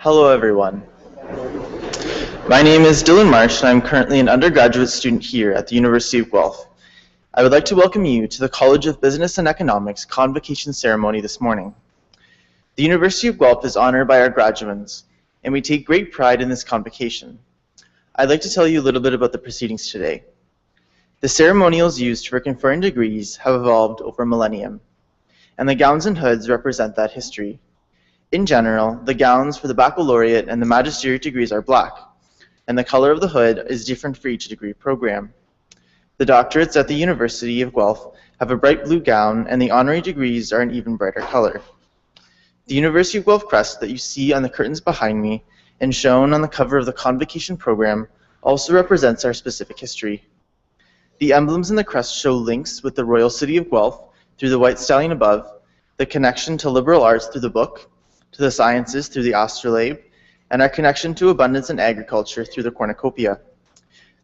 Hello everyone. My name is Dylan March and I'm currently an undergraduate student here at the University of Guelph. I would like to welcome you to the College of Business and Economics Convocation ceremony this morning. The University of Guelph is honored by our graduates, and we take great pride in this convocation. I'd like to tell you a little bit about the proceedings today. The ceremonials used for conferring degrees have evolved over a millennium, and the gowns and hoods represent that history. In general, the gowns for the baccalaureate and the magisterial degrees are black, and the color of the hood is different for each degree program. The doctorates at the University of Guelph have a bright blue gown, and the honorary degrees are an even brighter color. The University of Guelph crest that you see on the curtains behind me and shown on the cover of the Convocation program also represents our specific history. The emblems in the crest show links with the Royal City of Guelph through the white stallion above, the connection to liberal arts through the book, to the sciences through the astrolabe, and our connection to abundance and agriculture through the cornucopia.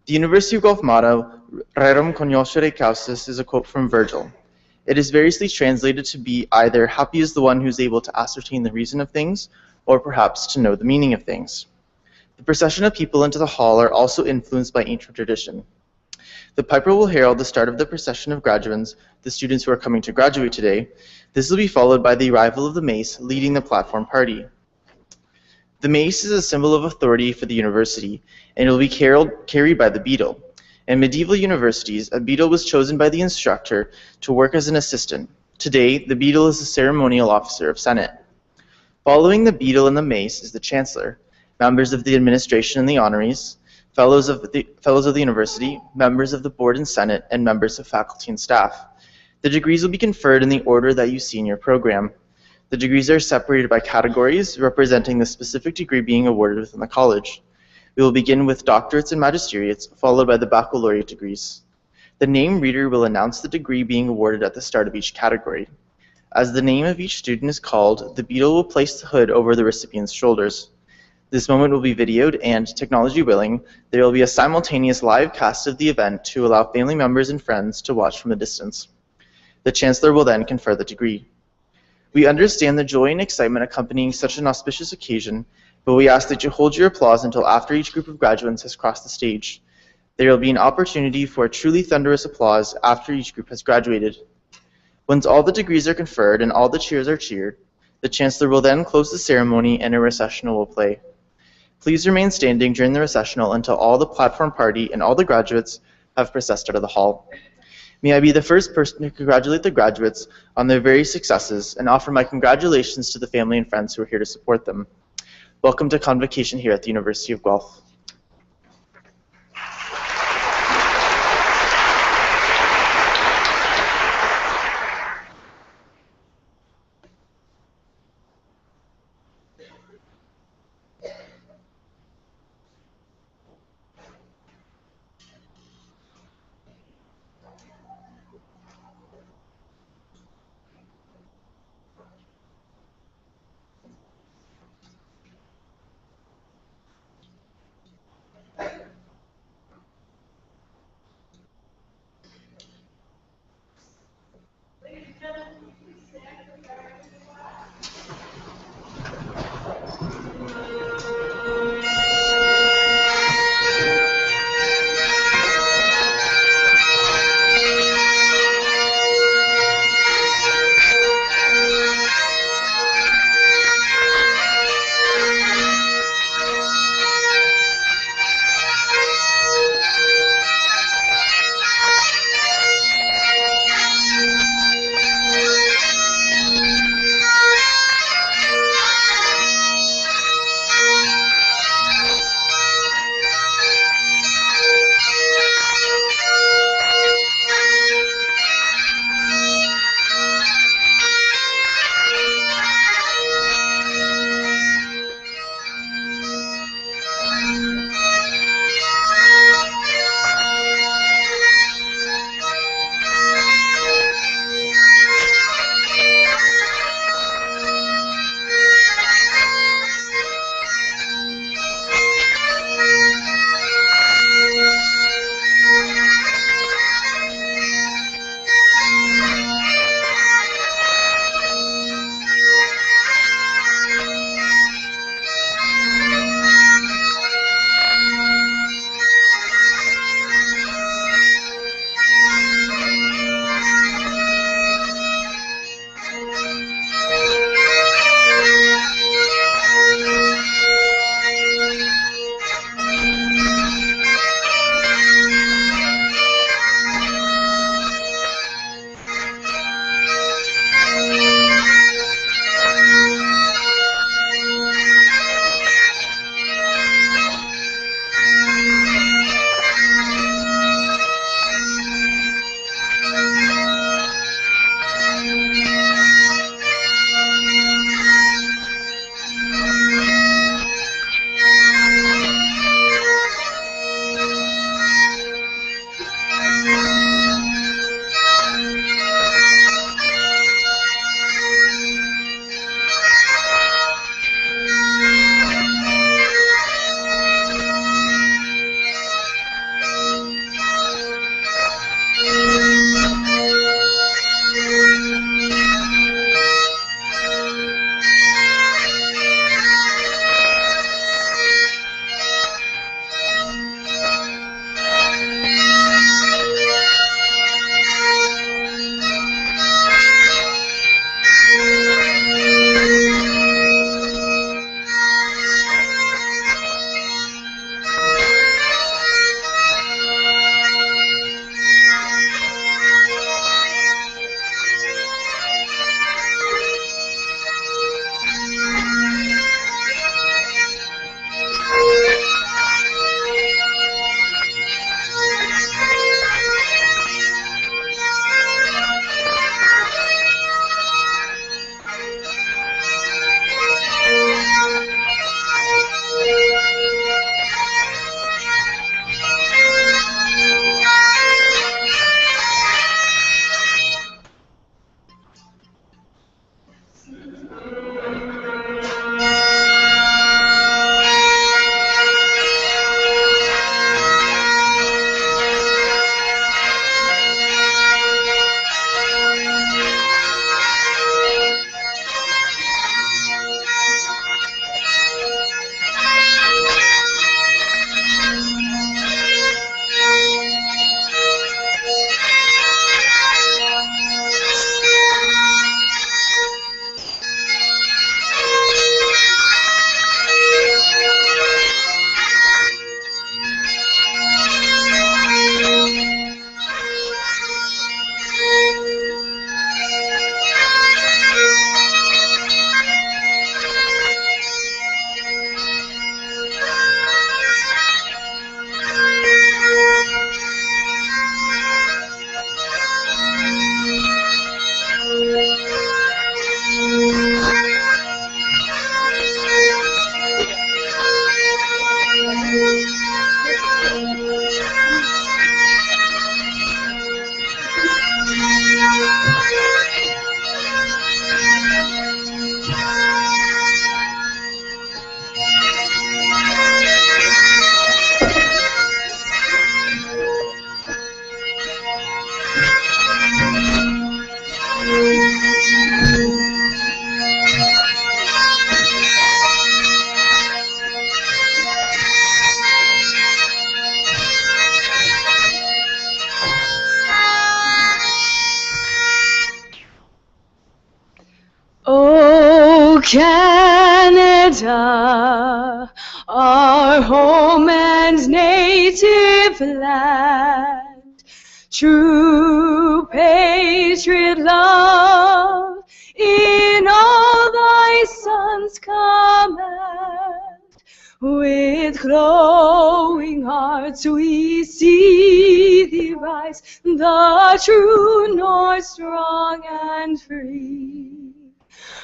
The University of Guelph motto, Rerum cognoscere causas, is a quote from Virgil. It is variously translated to be either happy is the one who is able to ascertain the reason of things, or perhaps to know the meaning of things. The procession of people into the hall are also influenced by ancient tradition. The piper will herald the start of the procession of graduands, the students who are coming to graduate today. This will be followed by the arrival of the mace leading the platform party. The mace is a symbol of authority for the university, and it will be carried by the beadle. In medieval universities, a beadle was chosen by the instructor to work as an assistant. Today, the beadle is the ceremonial officer of Senate. Following the beadle and the mace is the chancellor, members of the administration and the honorees, fellows of the university, members of the board and senate, and members of faculty and staff. The degrees will be conferred in the order that you see in your program. The degrees are separated by categories representing the specific degree being awarded within the college. We will begin with doctorates and magisteriates, followed by the baccalaureate degrees. The name reader will announce the degree being awarded at the start of each category. As the name of each student is called, the beadle will place the hood over the recipient's shoulders. This moment will be videoed, and, technology willing, there will be a simultaneous live cast of the event to allow family members and friends to watch from a distance. The chancellor will then confer the degree. We understand the joy and excitement accompanying such an auspicious occasion, but we ask that you hold your applause until after each group of graduates has crossed the stage. There will be an opportunity for a truly thunderous applause after each group has graduated. Once all the degrees are conferred and all the cheers are cheered, the chancellor will then close the ceremony and a recessional will play. Please remain standing during the recessional until all the platform party and all the graduates have processed out of the hall. May I be the first person to congratulate the graduates on their various successes and offer my congratulations to the family and friends who are here to support them. Welcome to Convocation here at the University of Guelph. Oh, Canada, our home and native land, true patriot love in all thy sons command. With glowing hearts we see thee rise, the true north strong and free.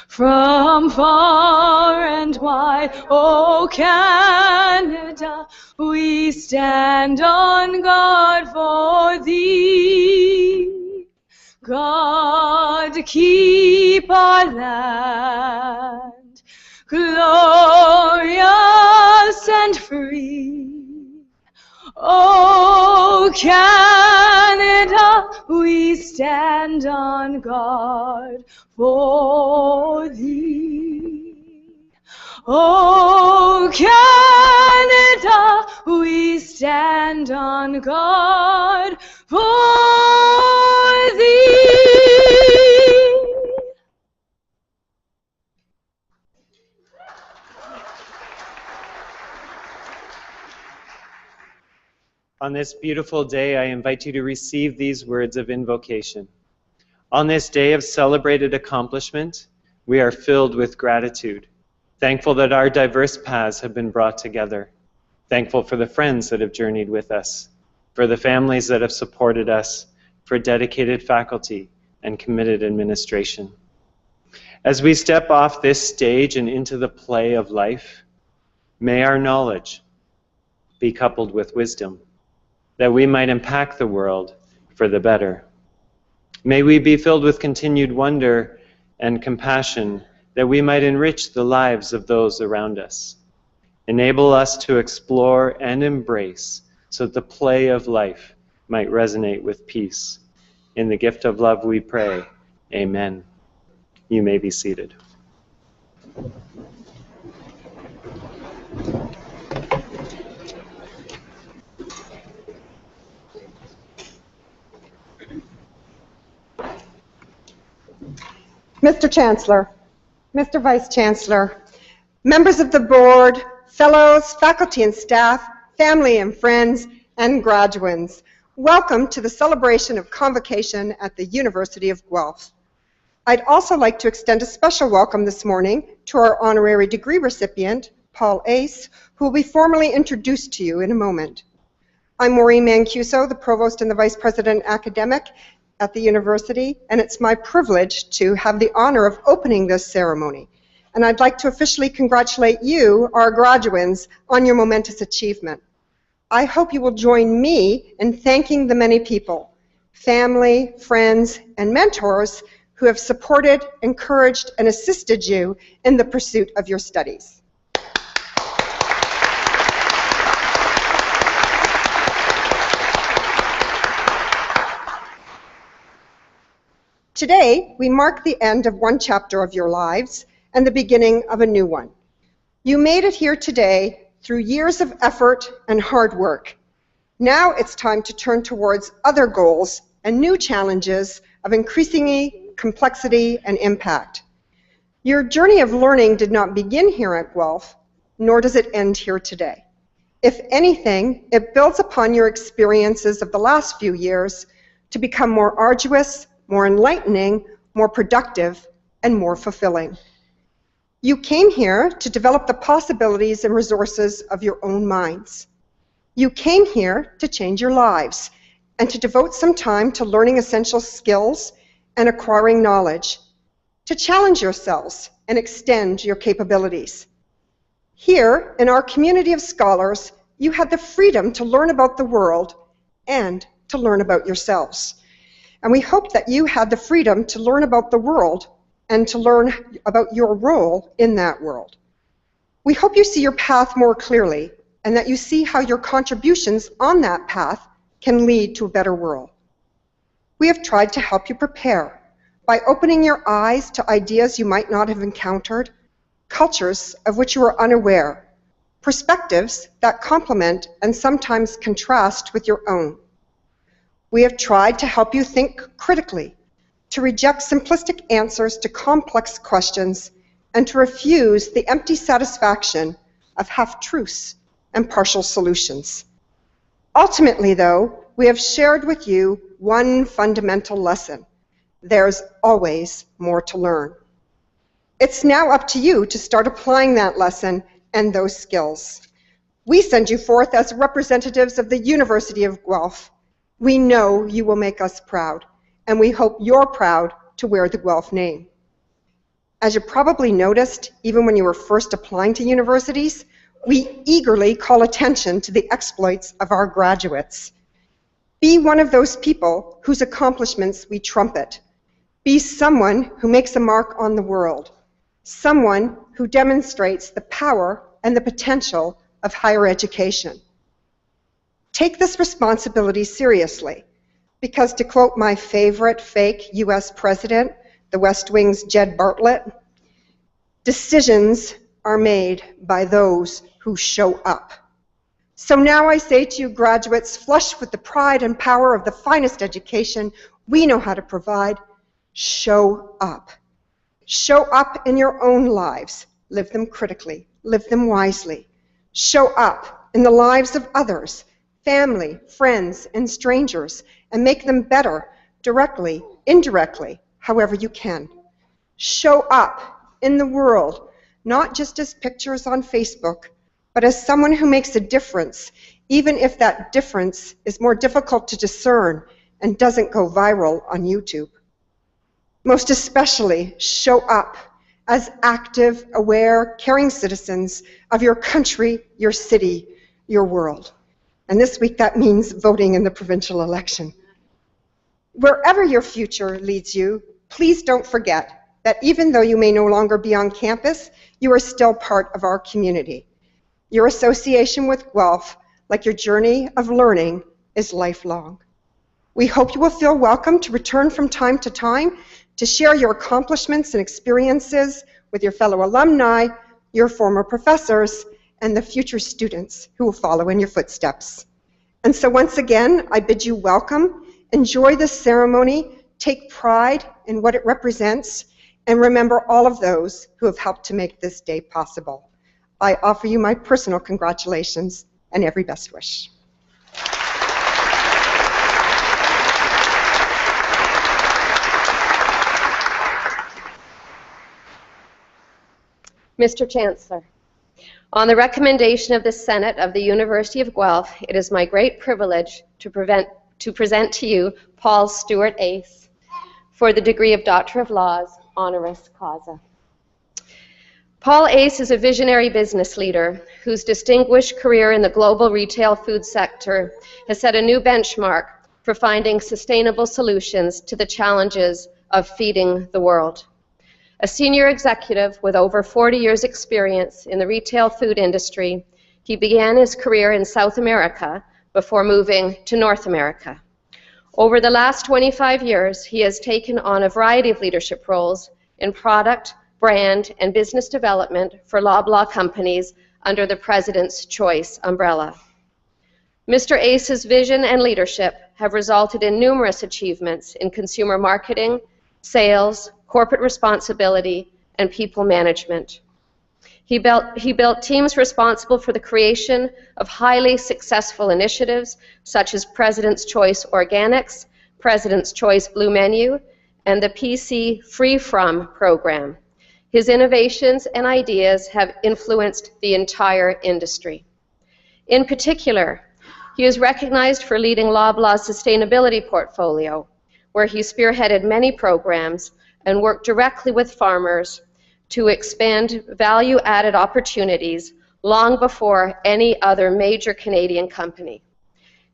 From far and wide, oh Canada, we stand on guard for thee. God, keep our land glorious and free. Oh Canada, we stand on guard for thee. Oh Canada, we stand on guard for thee. On this beautiful day, I invite you to receive these words of invocation. On this day of celebrated accomplishment, we are filled with gratitude, thankful that our diverse paths have been brought together, thankful for the friends that have journeyed with us, for the families that have supported us, for dedicated faculty and committed administration. As we step off this stage and into the play of life, may our knowledge be coupled with wisdom, that we might impact the world for the better. May we be filled with continued wonder and compassion, that we might enrich the lives of those around us. Enable us to explore and embrace, so that the play of life might resonate with peace. In the gift of love we pray, amen. You may be seated. Mr. Chancellor, Mr. Vice Chancellor, members of the board, fellows, faculty and staff, family and friends, and graduates, welcome to the celebration of Convocation at the University of Guelph. I'd also like to extend a special welcome this morning to our honorary degree recipient, Paul Ace, who will be formally introduced to you in a moment. I'm Maureen Mancuso, the Provost and the Vice President Academic at the university, and it's my privilege to have the honor of opening this ceremony. And I'd like to officially congratulate you, our graduates, on your momentous achievement. I hope you will join me in thanking the many people, family, friends, and mentors who have supported, encouraged, and assisted you in the pursuit of your studies. Today, we mark the end of one chapter of your lives and the beginning of a new one. You made it here today through years of effort and hard work. Now it's time to turn towards other goals and new challenges of increasing complexity and impact. Your journey of learning did not begin here at Guelph, nor does it end here today. If anything, it builds upon your experiences of the last few years to become more arduous, more enlightening, more productive, and more fulfilling. You came here to develop the possibilities and resources of your own minds. You came here to change your lives and to devote some time to learning essential skills and acquiring knowledge, to challenge yourselves and extend your capabilities. Here, in our community of scholars, you had the freedom to learn about the world and to learn about yourselves. And we hope that you had the freedom to learn about the world and to learn about your role in that world. We hope you see your path more clearly and that you see how your contributions on that path can lead to a better world. We have tried to help you prepare by opening your eyes to ideas you might not have encountered, cultures of which you are unaware, perspectives that complement and sometimes contrast with your own. We have tried to help you think critically, to reject simplistic answers to complex questions, and to refuse the empty satisfaction of half-truths and partial solutions. Ultimately, though, we have shared with you one fundamental lesson. There's always more to learn. It's now up to you to start applying that lesson and those skills. We send you forth as representatives of the University of Guelph. We know you will make us proud, and we hope you're proud to wear the Guelph name. As you probably noticed, even when you were first applying to universities, we eagerly call attention to the exploits of our graduates. Be one of those people whose accomplishments we trumpet. Be someone who makes a mark on the world, someone who demonstrates the power and the potential of higher education. Take this responsibility seriously, because to quote my favorite fake US president, the West Wing's Jed Bartlett, decisions are made by those who show up. So now I say to you graduates, flushed with the pride and power of the finest education we know how to provide, show up. Show up in your own lives. Live them critically. Live them wisely. Show up in the lives of others, family, friends, and strangers, and make them better, directly, indirectly, however you can. Show up in the world, not just as pictures on Facebook, but as someone who makes a difference, even if that difference is more difficult to discern and doesn't go viral on YouTube. Most especially, show up as active, aware, caring citizens of your country, your city, your world. And this week that means voting in the provincial election. Wherever your future leads you, please don't forget that even though you may no longer be on campus, you are still part of our community. Your association with Guelph, like your journey of learning, is lifelong. We hope you will feel welcome to return from time to time to share your accomplishments and experiences with your fellow alumni, your former professors, and the future students who will follow in your footsteps. And so once again, I bid you welcome, enjoy this ceremony, take pride in what it represents, and remember all of those who have helped to make this day possible. I offer you my personal congratulations and every best wish. Mr. Chancellor, on the recommendation of the Senate of the University of Guelph, it is my great privilege to present to you Paul Stewart Ace for the degree of Doctor of Laws, honoris causa. Paul Ace is a visionary business leader whose distinguished career in the global retail food sector has set a new benchmark for finding sustainable solutions to the challenges of feeding the world. A senior executive with over 40 years' experience in the retail food industry, he began his career in South America before moving to North America. Over the last 25 years, he has taken on a variety of leadership roles in product, brand, and business development for Loblaw companies under the President's Choice umbrella. Mr. Ace's vision and leadership have resulted in numerous achievements in consumer marketing, sales, corporate responsibility, and people management. He built teams responsible for the creation of highly successful initiatives such as President's Choice Organics, President's Choice Blue Menu, and the PC Free From program. His innovations and ideas have influenced the entire industry. In particular, he is recognized for leading Loblaw's sustainability portfolio, where he spearheaded many programs and worked directly with farmers to expand value-added opportunities long before any other major Canadian company.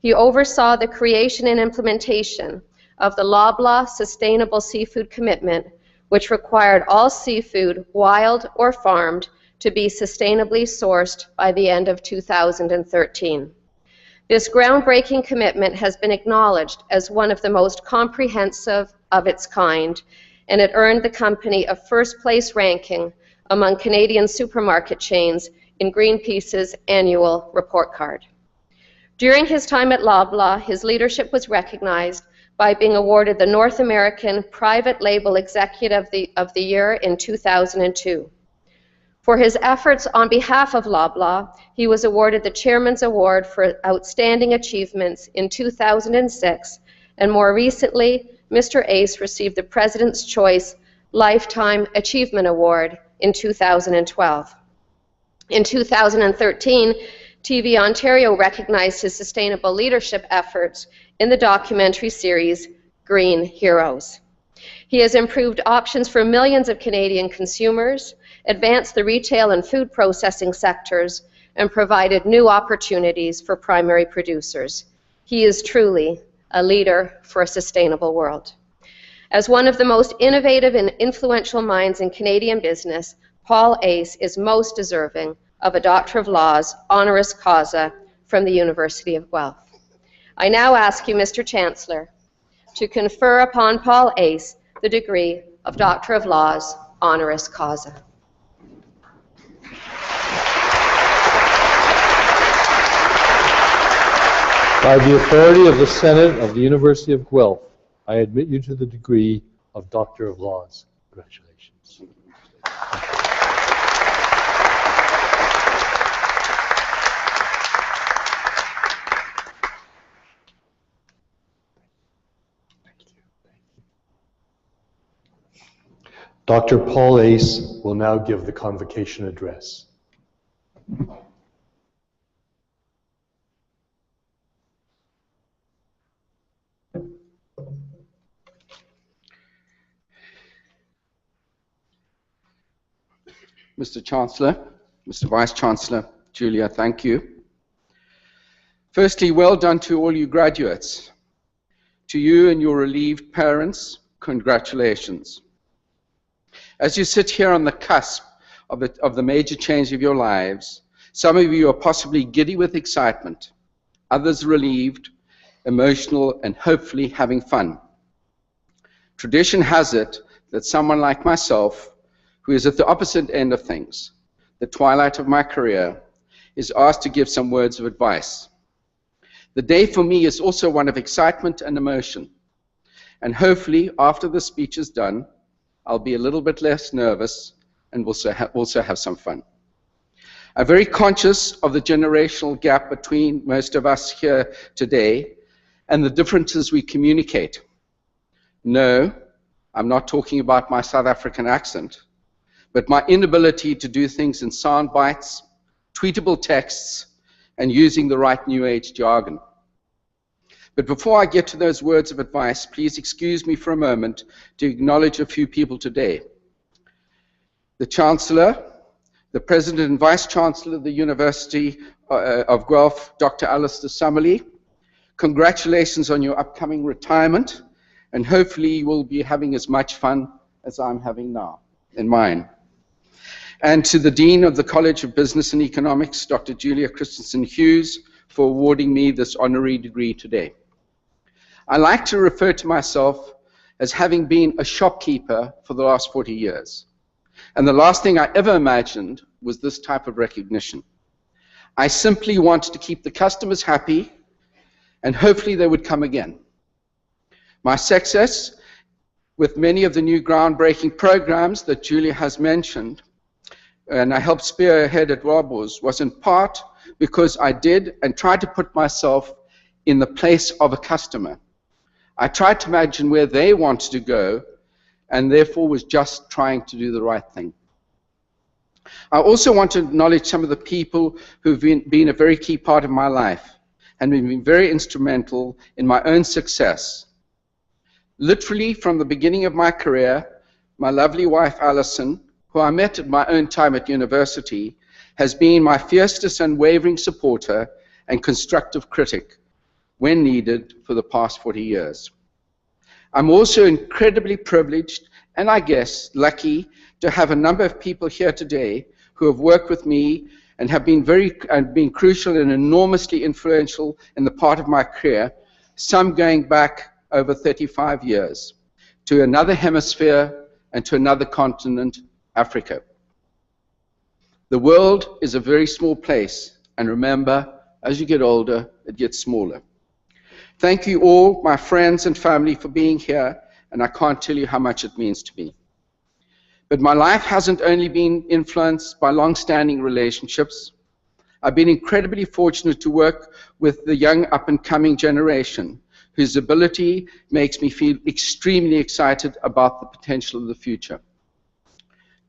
He oversaw the creation and implementation of the Loblaw Sustainable Seafood Commitment, which required all seafood, wild or farmed, to be sustainably sourced by the end of 2013. This groundbreaking commitment has been acknowledged as one of the most comprehensive of its kind, and it earned the company a first-place ranking among Canadian supermarket chains in Greenpeace's annual report card. During his time at Loblaw, his leadership was recognized by being awarded the North American Private Label Executive of the Year in 2002. For his efforts on behalf of Loblaw, he was awarded the Chairman's Award for Outstanding Achievements in 2006, and more recently, Mr. Ace received the President's Choice Lifetime Achievement Award in 2012. In 2013, TV Ontario recognized his sustainable leadership efforts in the documentary series Green Heroes. He has improved options for millions of Canadian consumers, advanced the retail and food processing sectors, and provided new opportunities for primary producers. He is truly a leader for a sustainable world. As one of the most innovative and influential minds in Canadian business, Paul Ace is most deserving of a Doctor of Laws honoris causa from the University of Guelph. I now ask you, Mr. Chancellor, to confer upon Paul Ace the degree of Doctor of Laws honoris causa. By the authority of the Senate of the University of Guelph, I admit you to the degree of Doctor of Laws. Congratulations. Dr. Paul Ace will now give the convocation address. Mr. Chancellor, Mr. Vice Chancellor, Julia, thank you. Firstly, well done to all you graduates. To you and your relieved parents, congratulations. As you sit here on the cusp of the major change of your lives, some of you are possibly giddy with excitement, others relieved, emotional, and hopefully having fun. Tradition has it that someone like myself, who is at the opposite end of things, the twilight of my career, is asked to give some words of advice. The day for me is also one of excitement and emotion, and hopefully after the speech is done, I'll be a little bit less nervous and also have some fun. I'm very conscious of the generational gap between most of us here today and the differences we communicate. No, I'm not talking about my South African accent, but my inability to do things in sound bites, tweetable texts, and using the right New Age jargon. But before I get to those words of advice, please excuse me for a moment to acknowledge a few people today. The Chancellor, the President and Vice Chancellor of the University of Guelph, Dr. Alistair Summerlee. Congratulations on your upcoming retirement, and hopefully you will be having as much fun as I'm having now in mine. And to the Dean of the College of Business and Economics, Dr. Julia Christensen Hughes, for awarding me this honorary degree today. I like to refer to myself as having been a shopkeeper for the last 40 years. And the last thing I ever imagined was this type of recognition. I simply wanted to keep the customers happy, and hopefully they would come again. My success with many of the new groundbreaking programs that Julia has mentioned, and I helped spearhead at Robbers, was in part because I did and tried to put myself in the place of a customer. I tried to imagine where they wanted to go, and therefore was just trying to do the right thing. I also want to acknowledge some of the people who've been a very key part of my life and been very instrumental in my own success. Literally from the beginning of my career, my lovely wife Alison, who I met at my own time at university, has been my fiercest unwavering supporter and constructive critic when needed for the past 40 years. I'm also incredibly privileged and I guess lucky to have a number of people here today who have worked with me and have been been crucial and enormously influential in the part of my career, some going back over 35 years, to another hemisphere and to another continent, Africa. The world is a very small place, and remember, as you get older, it gets smaller. Thank you all, my friends and family, for being here, and I can't tell you how much it means to me. But my life hasn't only been influenced by long-standing relationships. I've been incredibly fortunate to work with the young up-and-coming generation, whose ability makes me feel extremely excited about the potential of the future.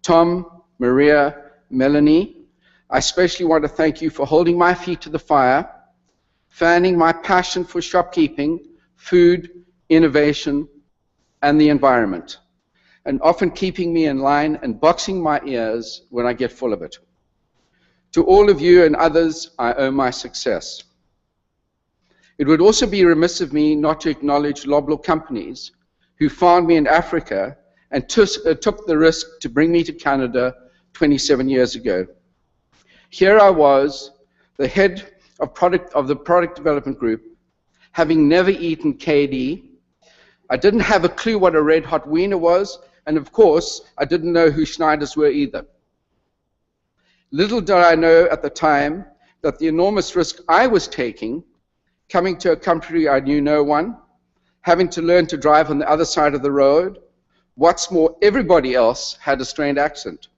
Tom, Maria, Melanie, I especially want to thank you for holding my feet to the fire, fanning my passion for shopkeeping, food, innovation, and the environment, and often keeping me in line and boxing my ears when I get full of it. To all of you and others, I owe my success. It would also be remiss of me not to acknowledge Loblaw companies who found me in Africa and took the risk to bring me to Canada 27 years ago. Here I was, the head of the product development group, having never eaten KD. I didn't have a clue what a red hot wiener was, and of course, I didn't know who Schneiders were either. Little did I know at the time that the enormous risk I was taking, coming to a country I knew no one, having to learn to drive on the other side of the road, what's more, everybody else had a strained accent,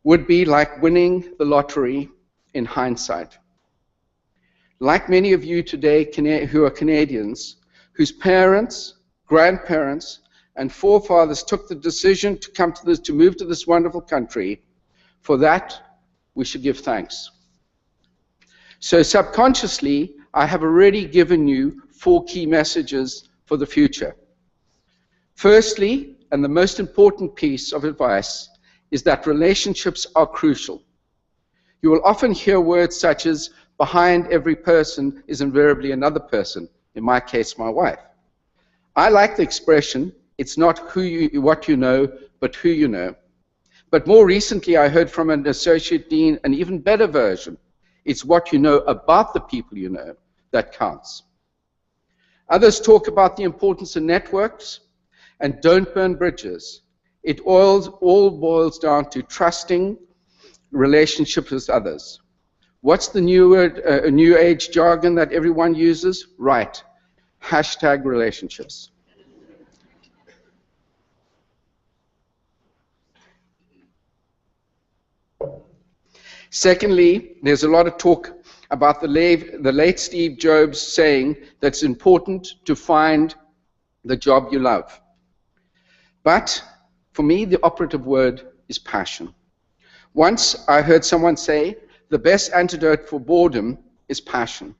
would be like winning the lottery in hindsight. Like many of you today who are Canadians, whose parents, grandparents, and forefathers took the decision to move to this wonderful country, for that we should give thanks. So subconsciously, I have already given you 4 key messages for the future. Firstly, and the most important piece of advice, is that relationships are crucial. You will often hear words such as, behind every person is invariably another person, in my case, my wife. I like the expression, it's not what you know, but who you know. But more recently, I heard from an associate dean an even better version. It's what you know about the people you know that counts. Others talk about the importance of networks, and don't burn bridges. It all boils down to trusting relationships with others. What's the new age jargon that everyone uses? Right, #relationships. Secondly, there's a lot of talk about the late Steve Jobs saying that it's important to find the job you love. But for me, the operative word is passion. Once I heard someone say, the best antidote for boredom is passion.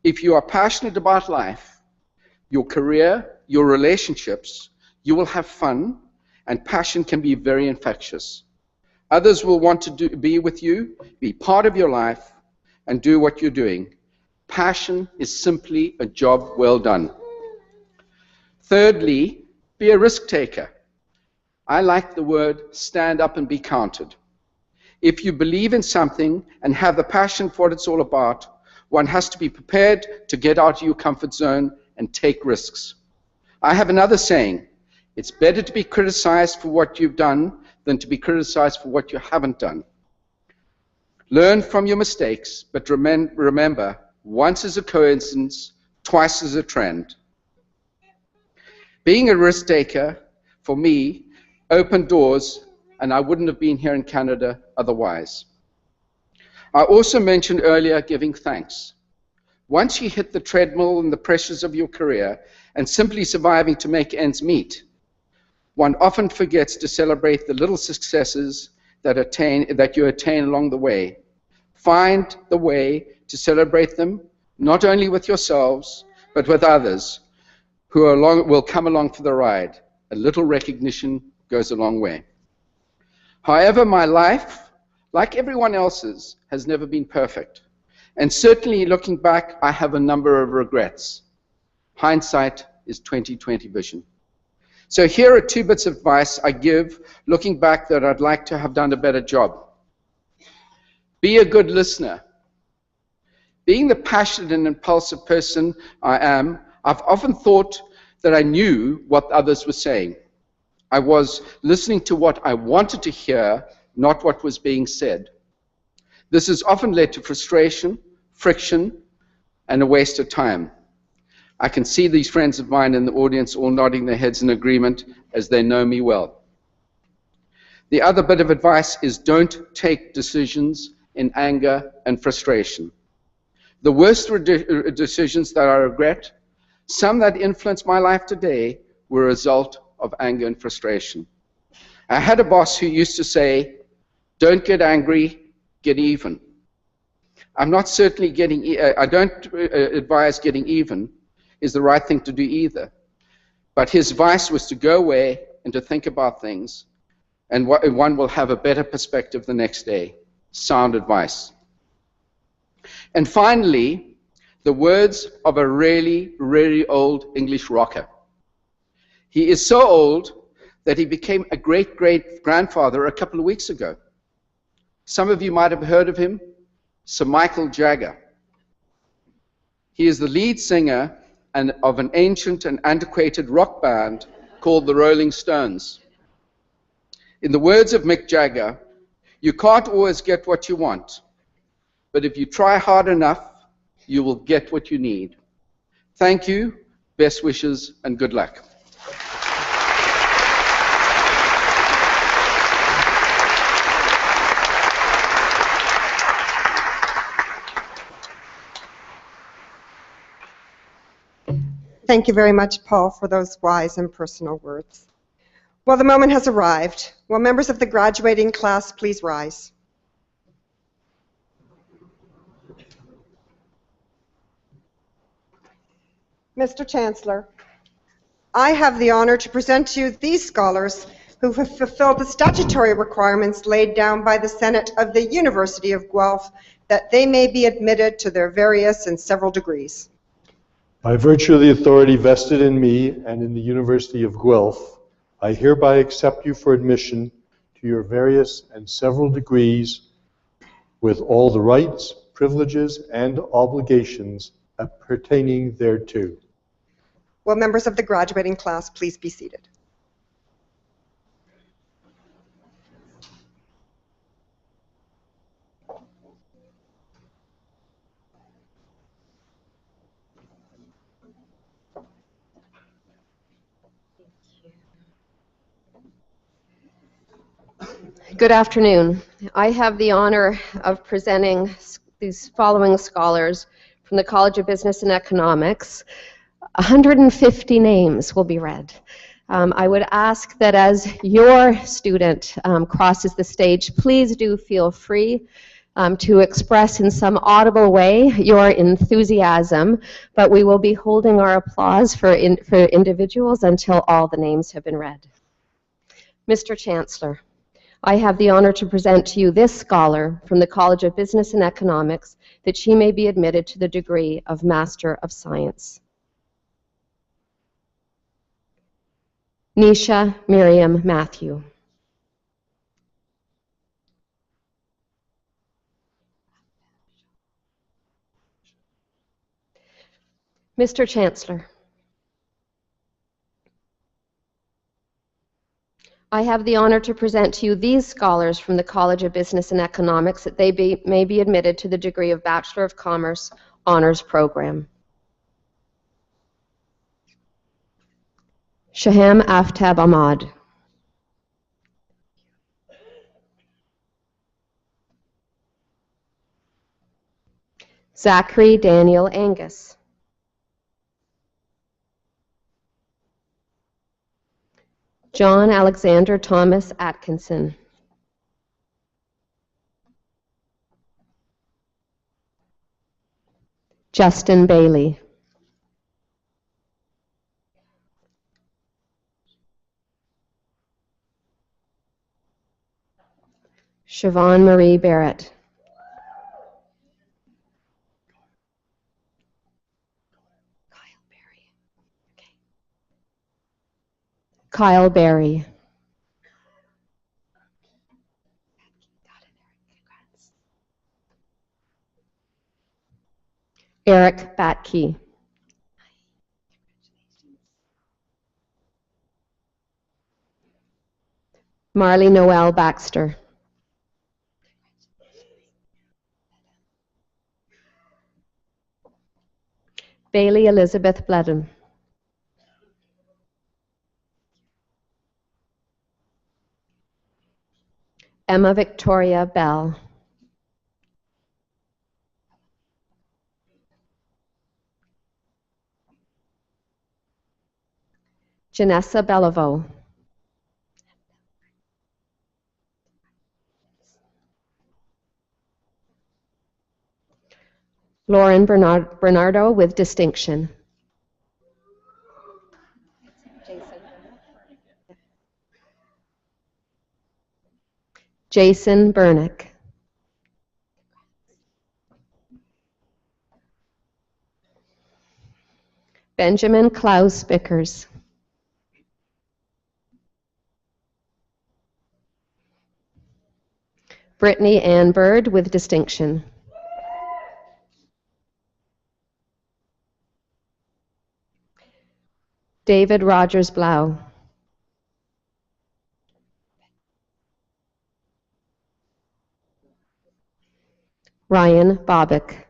If you are passionate about life, your career, your relationships, you will have fun, and passion can be very infectious. Others will want to be with you, be part of your life, and do what you're doing. Passion is simply a job well done. Thirdly, be a risk taker. I like the word stand up and be counted. If you believe in something and have the passion for what it's all about, one has to be prepared to get out of your comfort zone and take risks. I have another saying, it's better to be criticized for what you've done than to be criticized for what you haven't done. Learn from your mistakes, but remember, once is a coincidence, twice is a trend. Being a risk taker, for me, opened doors, and I wouldn't have been here in Canada otherwise. I also mentioned earlier giving thanks. Once you hit the treadmill and the pressures of your career and simply surviving to make ends meet, one often forgets to celebrate the little successes that you attain along the way. Find the way to celebrate them, not only with yourselves, but with others who will come along for the ride. A little recognition goes a long way. However, my life, like everyone else's, has never been perfect. And certainly looking back, I have a number of regrets. Hindsight is 20/20 vision. So here are 2 bits of advice I give looking back that I'd like to have done a better job. Be a good listener. Being the passionate and impulsive person I am, I've often thought that I knew what others were saying. I was listening to what I wanted to hear, not what was being said. This has often led to frustration, friction, and a waste of time. I can see these friends of mine in the audience all nodding their heads in agreement as they know me well. The other bit of advice is don't take decisions in anger and frustration. The worst decisions that I regret, some that influenced my life today, were a result of anger and frustration. I had a boss who used to say, don't get angry, get even. I don't advise getting even is the right thing to do either. But his advice was to go away and to think about things, and one will have a better perspective the next day. Sound advice. And finally, the words of a really, really old English rocker. He is so old that he became a great-great-grandfather a couple of weeks ago. Some of you might have heard of him, Sir Michael Jagger. He is the lead singer of an ancient and antiquated rock band called the Rolling Stones. In the words of Mick Jagger, you can't always get what you want, but if you try hard enough, you will get what you need. Thank you, best wishes, and good luck. Thank you very much, Paul, for those wise and personal words. Well, the moment has arrived. Will members of the graduating class please rise? Mr. Chancellor, I have the honor to present to you these scholars who have fulfilled the statutory requirements laid down by the Senate of the University of Guelph that they may be admitted to their various and several degrees. By virtue of the authority vested in me and in the University of Guelph, I hereby accept you for admission to your various and several degrees with all the rights, privileges, and obligations pertaining thereto. Will members of the graduating class please be seated? Good afternoon. I have the honor of presenting these following scholars from the College of Business and Economics. 150 names will be read. I would ask that as your student crosses the stage, please do feel free to express in some audible way your enthusiasm, but we will be holding our applause for individuals until all the names have been read. Mr. Chancellor, I have the honor to present to you this scholar from the College of Business and Economics that she may be admitted to the degree of Master of Science. Nisha Miriam Matthew. Mr. Chancellor, I have the honor to present to you these scholars from the College of Business and Economics that they may be admitted to the degree of Bachelor of Commerce Honors Program. Shaham Aftab Ahmad. Zachary Daniel Angus. John Alexander Thomas Atkinson. Justin Bailey. Siobhan Marie Barrett. Kyle Berry. Eric Batke. Marley Noel Baxter. Bailey Elizabeth Bledden. Emma Victoria Bell. Janessa Beliveau. Lauren Bernardo with distinction. Jason Bernick. Benjamin Klaus Bickers. Brittany Ann Bird with distinction. David Rogers Blau. Ryan Bobick.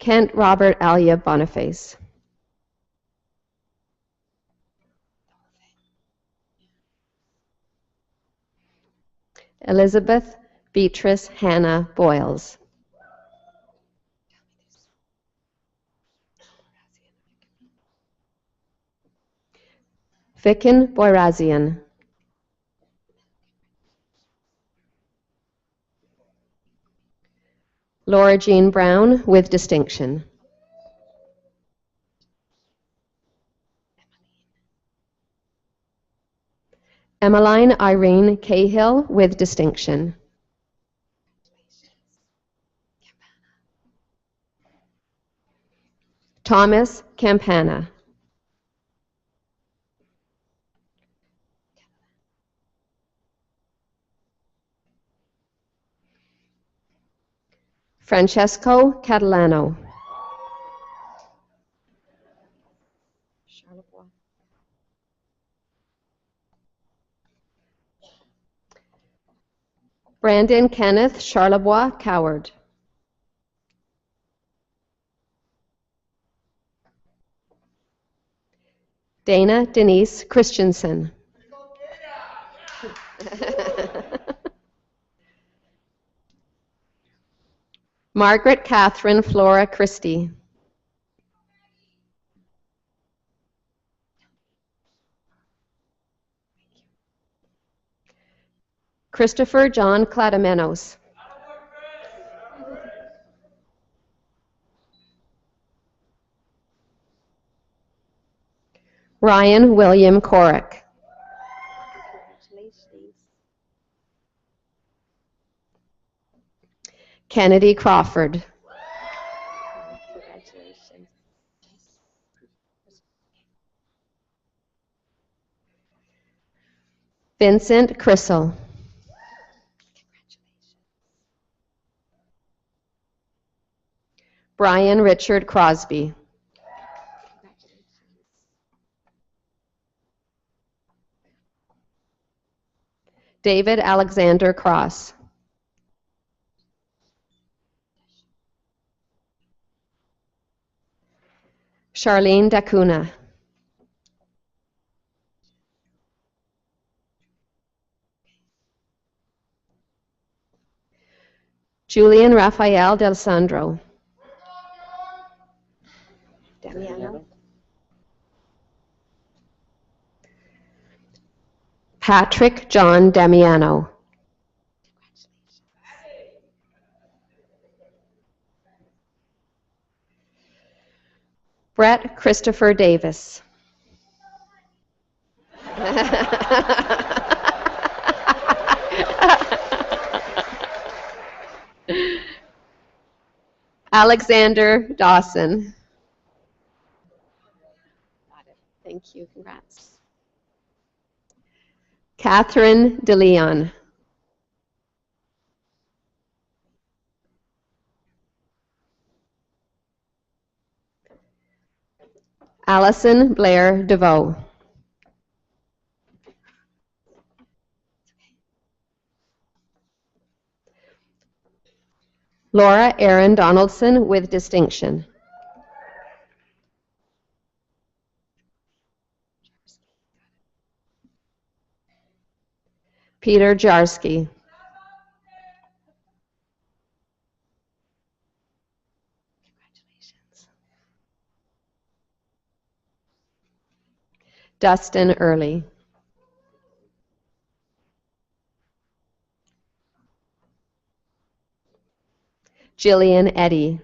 Kent Robert Alia Boniface. Elizabeth Beatrice Hannah Boyles. Vikin Boyrazian. Laura Jean Brown with distinction. Emmeline Irene Cahill with distinction. Thomas Campana. Francesco Catalano. Brandon Kenneth Charlebois Coward. Dana Denise Christensen. Margaret Catherine Flora Christie. Christopher John Cladamenos. Ryan William Corrick. Kennedy Crawford. Vincent Crissell. Brian Richard Crosby. David Alexander Cross. Charlene Dacuna. Julian Rafael Del Sandro. Damiano. Patrick John Damiano. Brett Christopher Davis. Alexander Dawson. Thank you. Congrats. Catherine DeLeon. Allison Blair DeVoe. Laura Erin Donaldson with distinction. Peter Jarsky. Dustin Early. Jillian Eddy.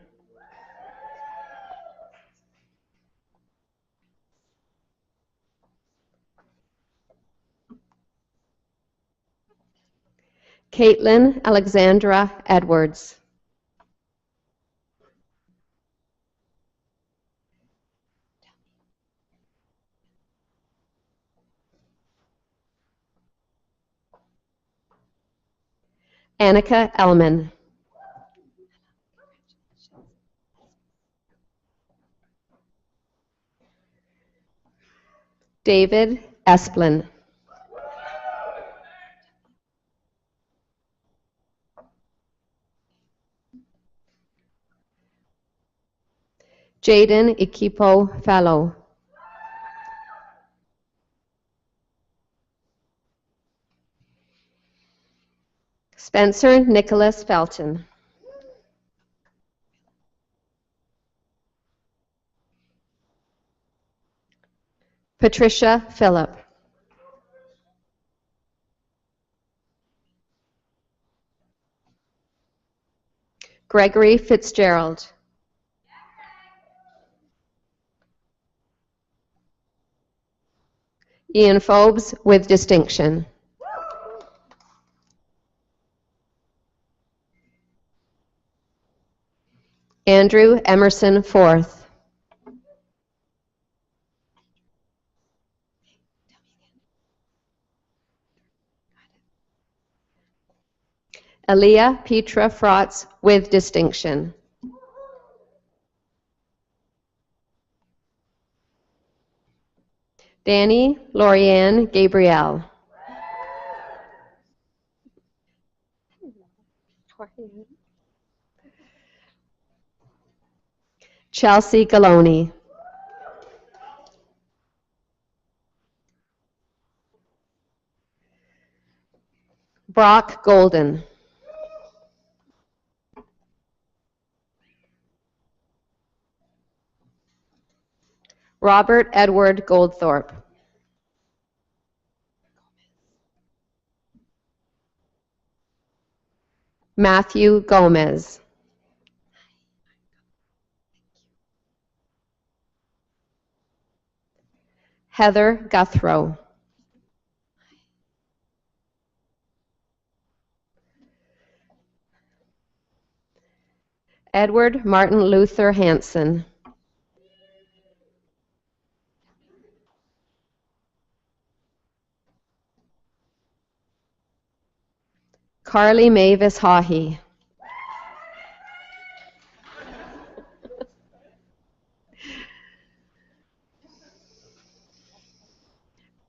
Caitlin Alexandra Edwards. Annika Ellman. David Esplin. Jaden Equipo Fellow. Spencer Nicholas Felton. Patricia Phillip. Gregory Fitzgerald. Ian Phobes with distinction. Andrew Emerson Forth. Aaliyah Petra Frotz with distinction. Danny Lorianne Gabrielle. Chelsea Galoni. Brock Golden. Robert Edward Goldthorpe. Matthew Gomez. Heather Guthrow. Edward Martin Luther Hansen. Carly Mavis Haughey.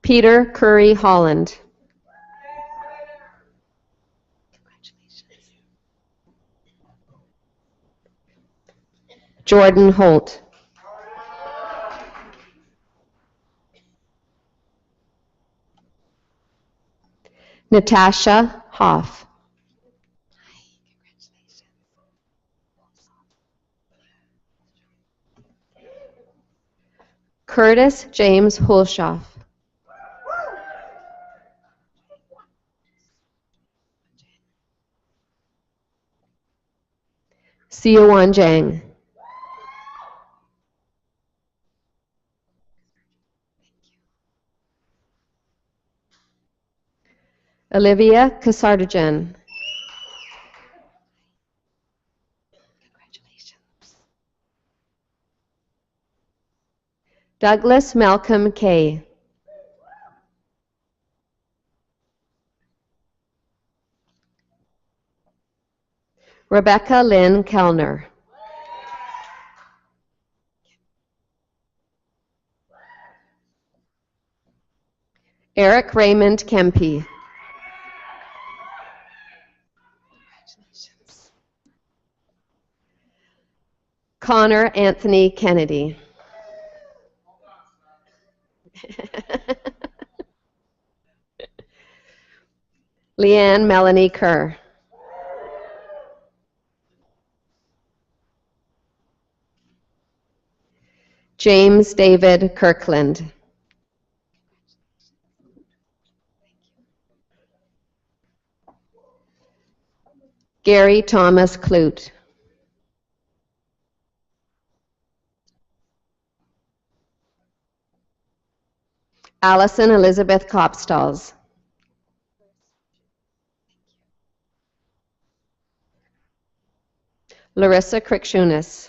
Peter Curry Holland. Jordan Holt. Natasha Hoff. Curtis James Hulshoff. Siouan Jang. Olivia Kasardajan. Douglas Malcolm Kay. Rebecca Lynn Kellner. Eric Raymond Kempe. Connor Anthony Kennedy. Leanne Melanie Kerr. James David Kirkland. Gary Thomas Clute. Allison Elizabeth Kopstalls. Larissa Krikshunas.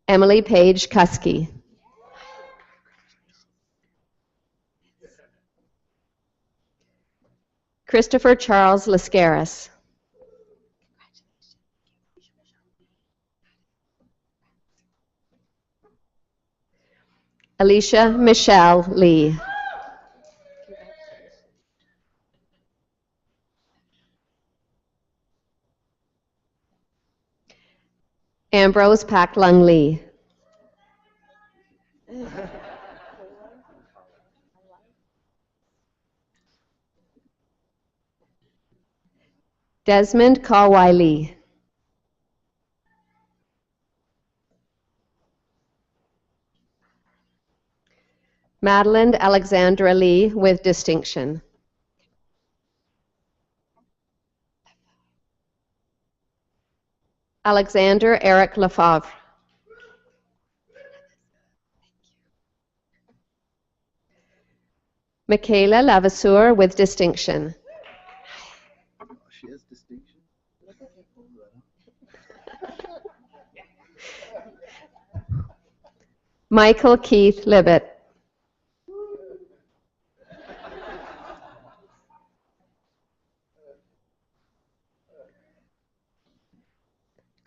Emily Page Kuski. Christopher Charles Lascaris. Alicia Michelle Lee. Ambrose Pak Lung Lee. Desmond Kawai Lee. Madeline Alexandra Lee with distinction. Alexander Eric Lefavre. Michaela Lavasseur with distinction. She has distinction. Michael Keith Libet.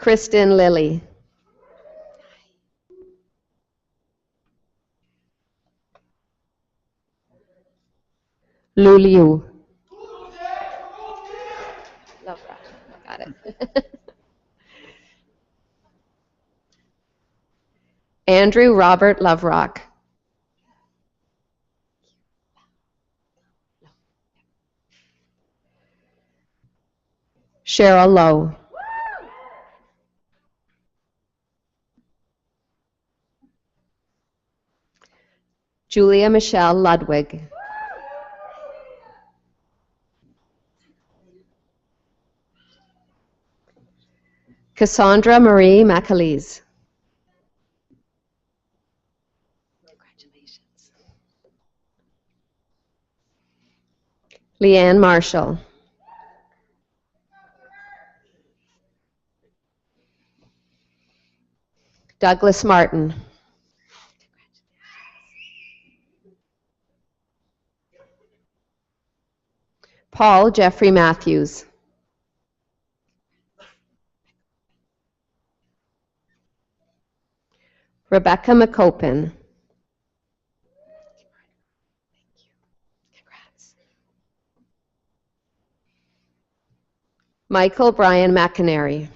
Kristen Lilly. Lu Liu. Love that. Got it. Andrew Robert Loverock. Cheryl Lowe. Julia Michelle Ludwig. Cassandra Marie McAleese. Leanne Marshall. Douglas Martin. Paul Jeffrey Matthews. Rebecca McCopin. Michael Brian McInerney.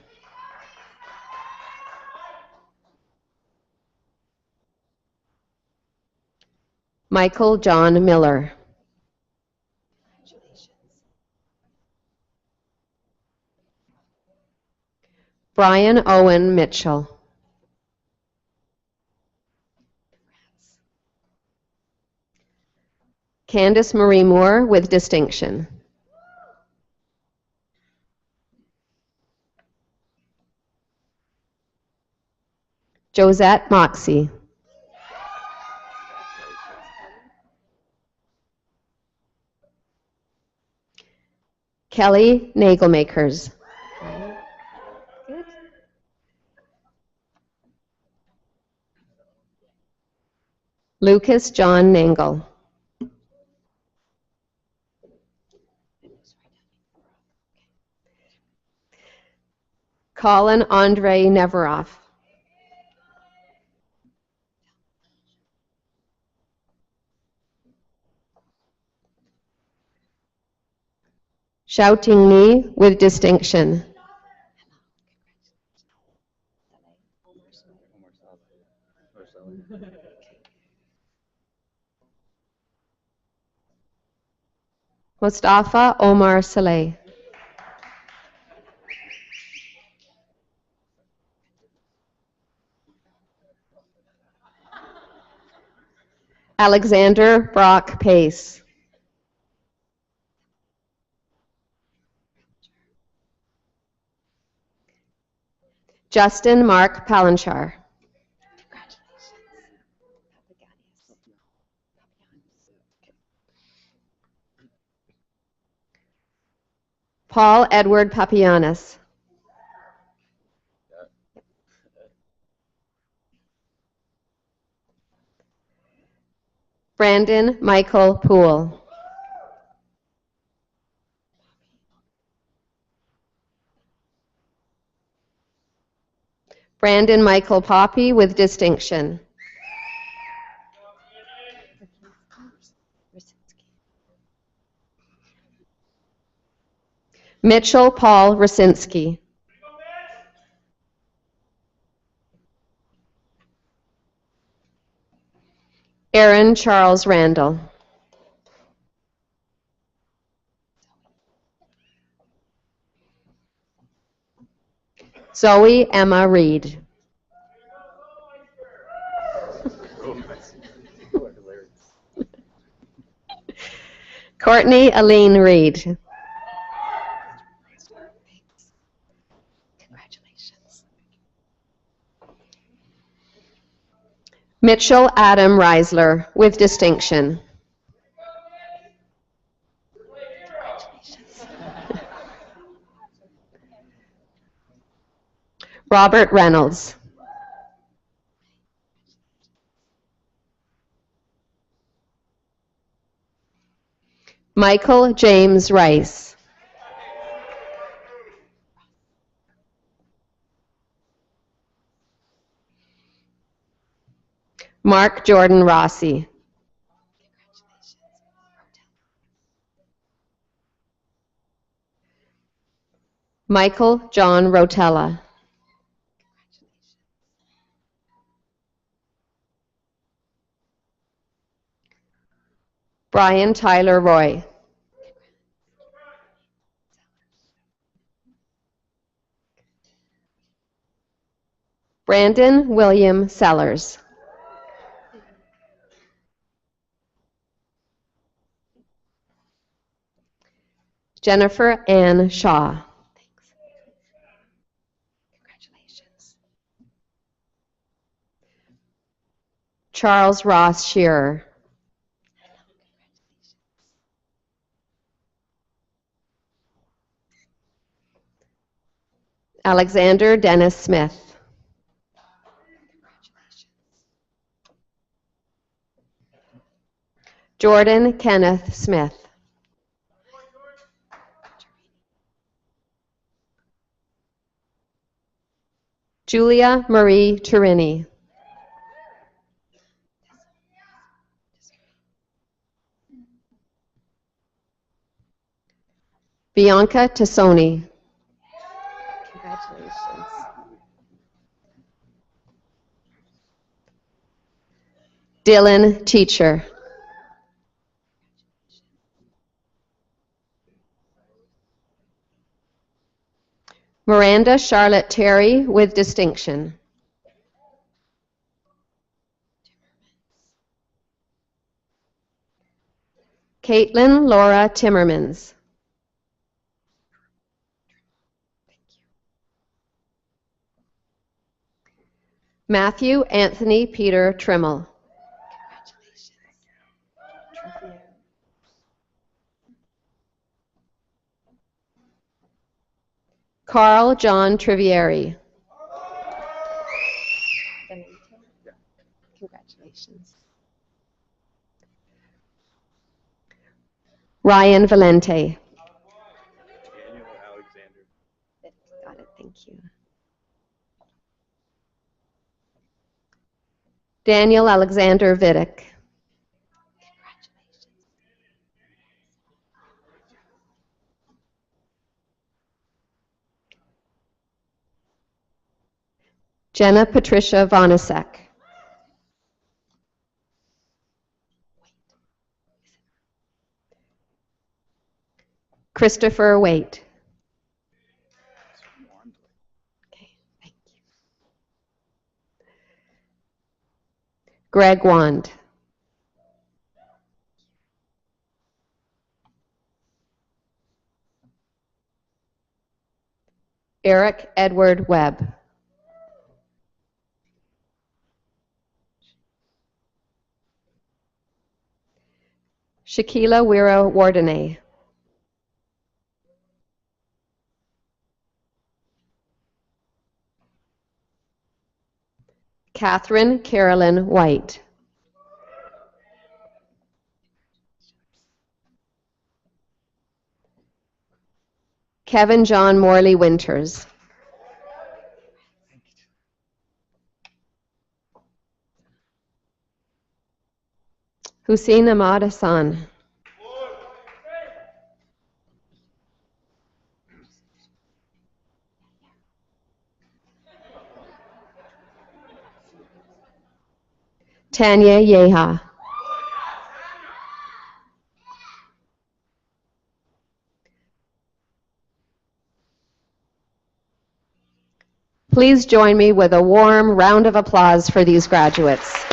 Michael John Miller. Brian Owen Mitchell. Candace Marie Moore with distinction. Josette Moxie. Kelly Nagelmakers. Lucas John Nangle. Colin Andre Neveroff. Shouting Knee with distinction. Mustafa Omar Saleh. Alexander Brock Pace. Justin Mark Palanchar. Paul Edward Papianis. Brandon Michael Poole. Brandon Michael Poppy with distinction. Mitchell Paul Rasinski. Aaron Charles Randall. Zoe Emma Reed. Courtney Aline Reed. Congratulations. Mitchell Adam Reisler with distinction. Robert Reynolds. Michael James Rice. Mark Jordan Rossi. Michael John Rotella. Brian Tyler Roy. Brandon William Sellers. Jennifer Ann Shaw. Congratulations. Charles Ross Shearer. Alexander Dennis Smith. Jordan Kenneth Smith. Julia Marie Turini. Bianca Tassoni. Congratulations. Dylan Teacher. Miranda Charlotte Terry with distinction. Caitlin Laura Timmermans. Matthew Anthony Peter Trimmel. Carl John Trivieri. Congratulations. Ryan Valente. Daniel Alexander. Got it, thank you. Daniel Alexander Vidic. Jenna Patricia Vonasek. Christopher Waite. Okay, thank you. Greg Wand. Eric Edward Webb. Shaquila Wira Wardenay. Catherine Carolyn White. Kevin John Morley Winters. Hussein Ahmad Hassan. Tanya Yeha. Please join me with a warm round of applause for these graduates.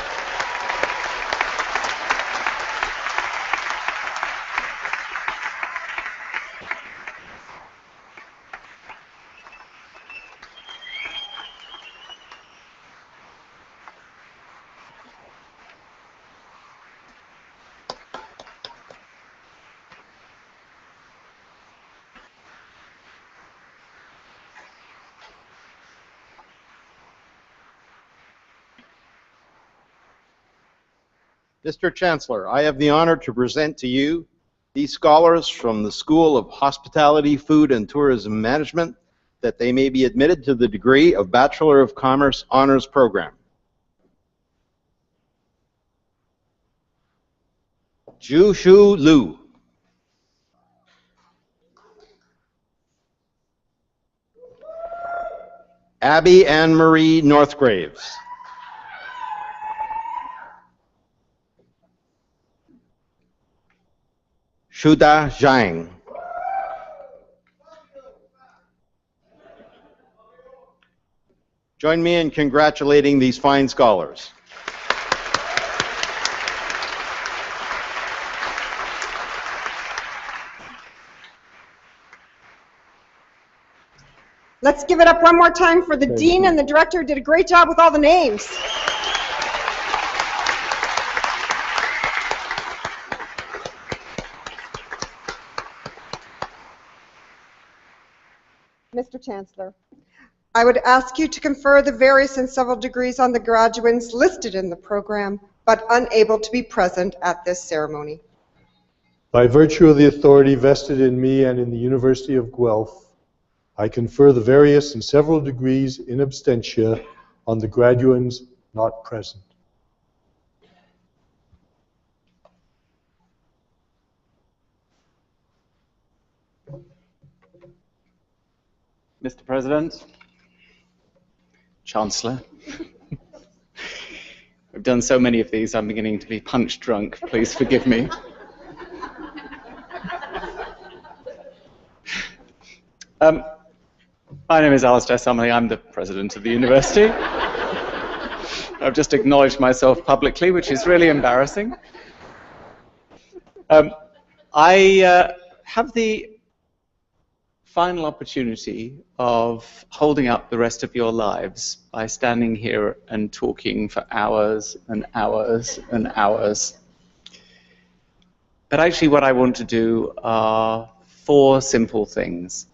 Mr. Chancellor, I have the honor to present to you these scholars from the School of Hospitality, Food, and Tourism Management that they may be admitted to the degree of Bachelor of Commerce Honors Program. Ju Shu Lu. Abby Ann Marie Northgraves. Shuda Zhang. Join me in congratulating these fine scholars. Let's give it up one more time for the dean and the director who did a great job with all the names. Mr. Chancellor, I would ask you to confer the various and several degrees on the graduates listed in the program, but unable to be present at this ceremony. By virtue of the authority vested in me and in the University of Guelph, I confer the various and several degrees in absentia on the graduands not present. Mr. President, Chancellor, I've done so many of these, I'm beginning to be punch drunk. Please forgive me. My name is Alistair Summerley. I'm the president of the university. I've just acknowledged myself publicly, which is really embarrassing. I have the final opportunity of holding up the rest of your lives by standing here and talking for hours and hours and hours. But actually what I want to do are 4 simple things.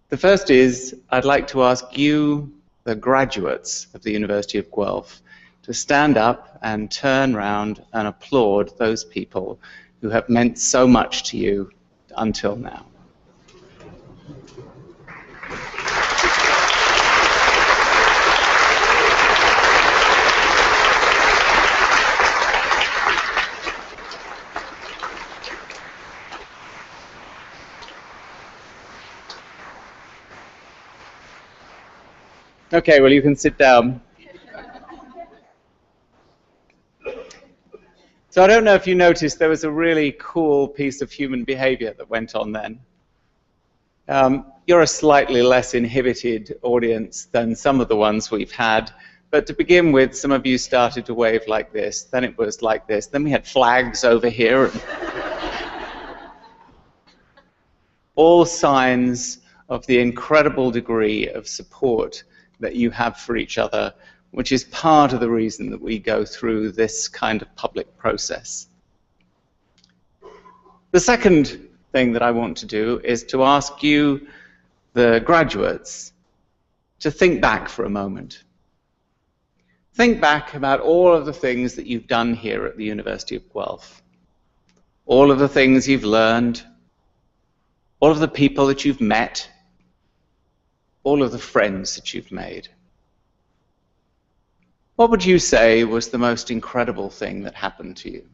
The first is, I'd like to ask you, the graduates of the University of Guelph, to stand up and turn round and applaud those people who have meant so much to you until now. Okay, well, you can sit down. So I don't know if you noticed, there was a really cool piece of human behavior that went on then. You're a slightly less inhibited audience than some of the ones we've had, but to begin with, some of you started to wave like this, then it was like this, then we had flags over here. All signs of the incredible degree of support that you have for each other, which is part of the reason that we go through this kind of public process. The second thing that I want to do is to ask you, the graduates, to think back for a moment. Think back about all of the things that you've done here at the University of Guelph, all of the things you've learned, all of the people that you've met, all of the friends that you've made. What would you say was the most incredible thing that happened to you?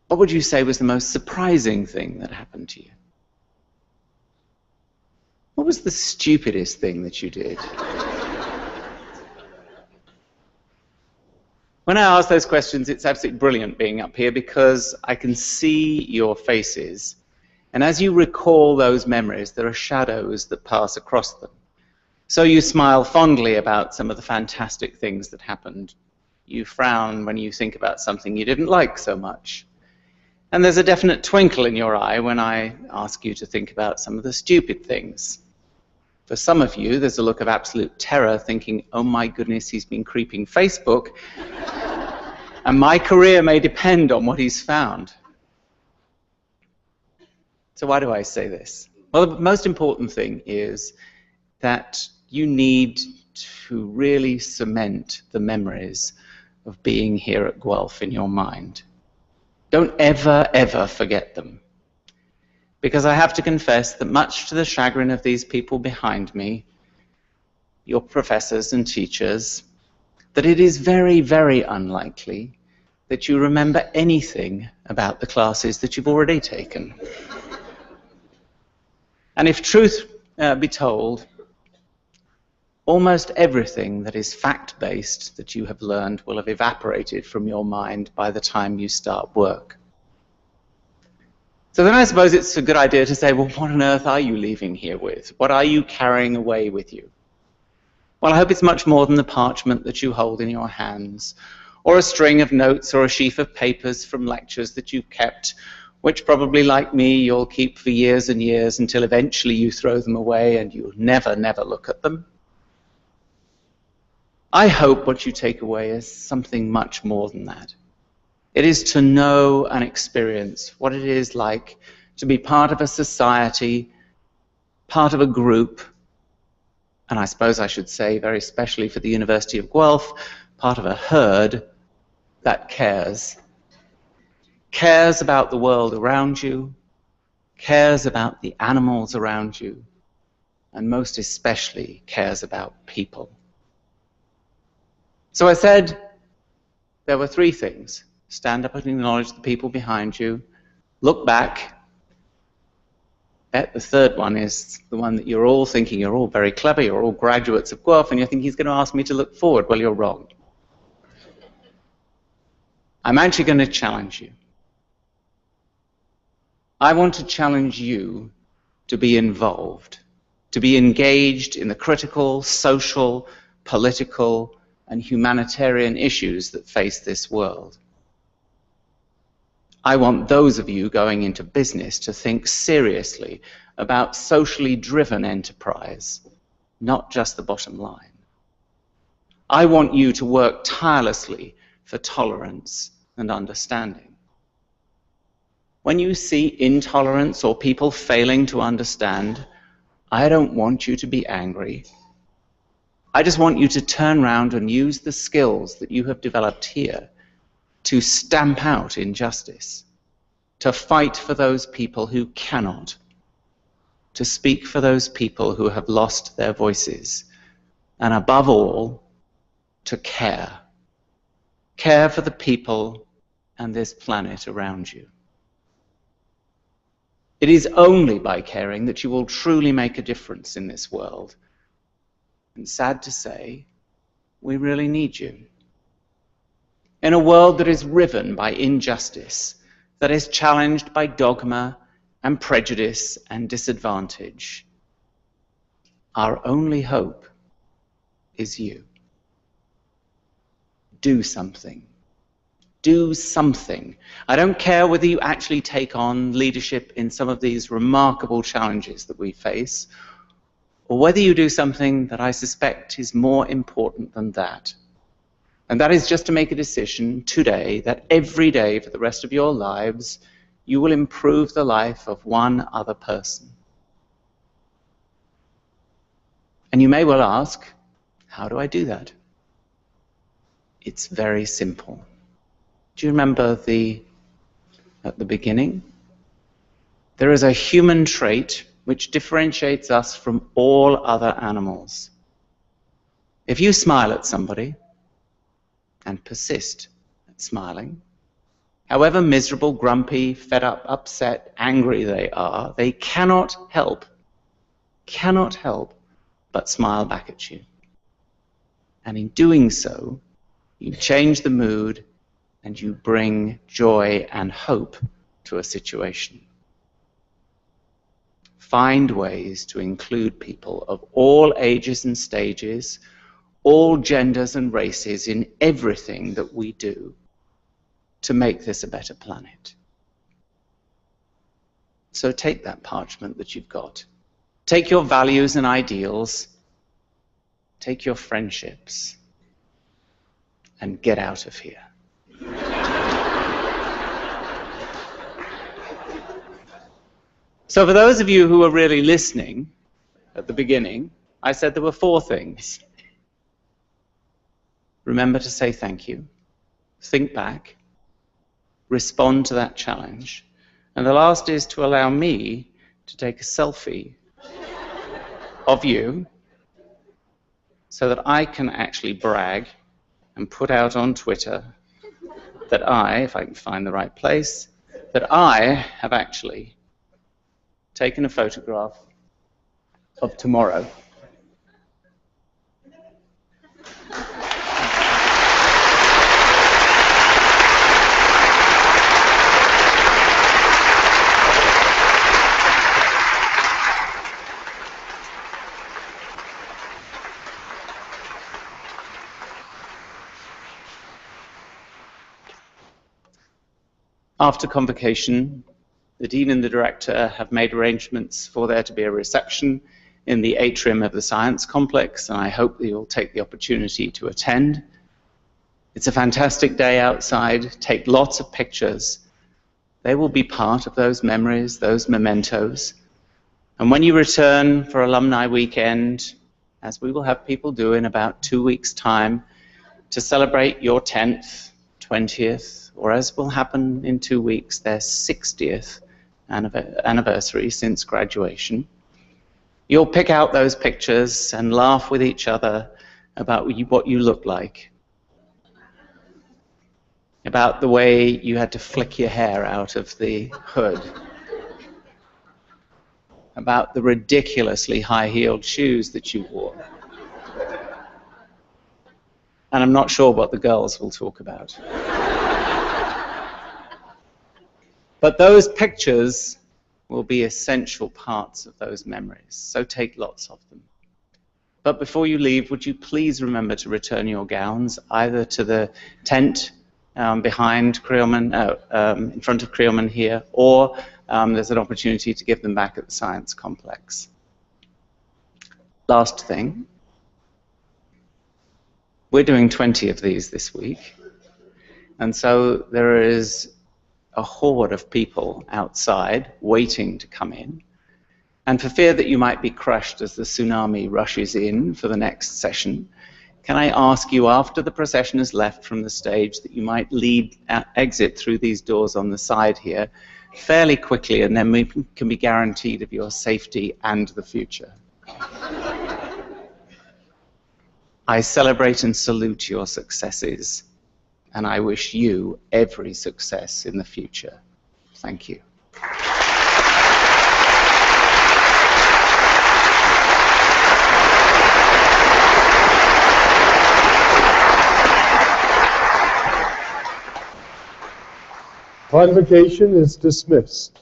What would you say was the most surprising thing that happened to you? What was the stupidest thing that you did? When I ask those questions, it's absolutely brilliant being up here because I can see your faces. And as you recall those memories, there are shadows that pass across them. So you smile fondly about some of the fantastic things that happened. You frown when you think about something you didn't like so much. And there's a definite twinkle in your eye when I ask you to think about some of the stupid things. For some of you, there's a look of absolute terror, thinking, oh my goodness, he's been creeping Facebook, and my career may depend on what he's found. So why do I say this? Well, the most important thing is that you need to really cement the memories of being here at Guelph in your mind. Don't ever, ever forget them. Because I have to confess that much to the chagrin of these people behind me, your professors and teachers, that it is very, very unlikely that you remember anything about the classes that you've already taken. And if truth be told, almost everything that is fact-based that you have learned will have evaporated from your mind by the time you start work. So then I suppose it's a good idea to say, well, what on earth are you leaving here with? What are you carrying away with you? Well, I hope it's much more than the parchment that you hold in your hands, or a string of notes or a sheaf of papers from lectures that you've kept, which probably, like me, you'll keep for years and years until eventually you throw them away and you'll never, never look at them. I hope what you take away is something much more than that. It is to know and experience what it is like to be part of a society part of a group, and I suppose I should say very specially for the University of Guelph, part of a herd that cares. Cares about the world around you, cares about the animals around you, and most especially cares about people. So I said there were three things. Stand up and acknowledge the people behind you. Look back. Bet the third one is the one that you're all thinking you're all very clever, you're all graduates of Guelph, and you think he's going to ask me to look forward. Well, you're wrong. I'm actually going to challenge you. I want to challenge you to be involved, to be engaged in the critical, social, political, and humanitarian issues that face this world. I want those of you going into business to think seriously about socially driven enterprise, not just the bottom line. I want you to work tirelessly for tolerance and understanding. When you see intolerance or people failing to understand, I don't want you to be angry. I just want you to turn around and use the skills that you have developed here to stamp out injustice, to fight for those people who cannot, to speak for those people who have lost their voices, and above all, to care. Care for the people and this planet around you. It is only by caring that you will truly make a difference in this world. And sad to say, we really need you. In a world that is riven by injustice, that is challenged by dogma and prejudice and disadvantage, our only hope is you. Do something. Do something. I don't care whether you actually take on leadership in some of these remarkable challenges that we face, or whether you do something that I suspect is more important than that. And that is just to make a decision today that every day for the rest of your lives, you will improve the life of one other person. And you may well ask, how do I do that? It's very simple. Do you remember at the beginning? There is a human trait which differentiates us from all other animals. If you smile at somebody and persist at smiling, however miserable, grumpy, fed up, upset, angry they are, they cannot help but smile back at you. And in doing so, you change the mood and you bring joy and hope to a situation. Find ways to include people of all ages and stages, all genders and races in everything that we do to make this a better planet. So take that parchment that you've got. Take your values and ideals, take your friendships, and get out of here. So for those of you who were really listening at the beginning, I said there were 4 things. Remember to say thank you, think back, respond to that challenge, and the last is to allow me to take a selfie of you so that I can actually brag and put out on Twitter that I, if I can find the right place, that I have actually taken a photograph of tomorrow. After convocation, the Dean and the Director have made arrangements for there to be a reception in the atrium of the Science Complex, and I hope that you'll take the opportunity to attend. It's a fantastic day outside. Take lots of pictures. They will be part of those memories, those mementos. And when you return for alumni weekend, as we will have people do in about 2 weeks' time, to celebrate your 10th, 20th, or as will happen in 2 weeks, their 60th anniversary since graduation, you'll pick out those pictures and laugh with each other about what you look like, about the way you had to flick your hair out of the hood, about the ridiculously high-heeled shoes that you wore. And I'm not sure what the girls will talk about. But those pictures will be essential parts of those memories, so take lots of them. But before you leave, would you please remember to return your gowns either to the tent behind Creelman, in front of Creelman here, or there's an opportunity to give them back at the Science Complex. Last thing, we're doing 20 of these this week, and so there is a horde of people outside waiting to come in. And for fear that you might be crushed as the tsunami rushes in for the next session, can I ask you, after the procession has left from the stage, that you might exit through these doors on the side here fairly quickly, and then we can be guaranteed of your safety and the future. I celebrate and salute your successes, and I wish you every success in the future. Thank you. Convocation is dismissed.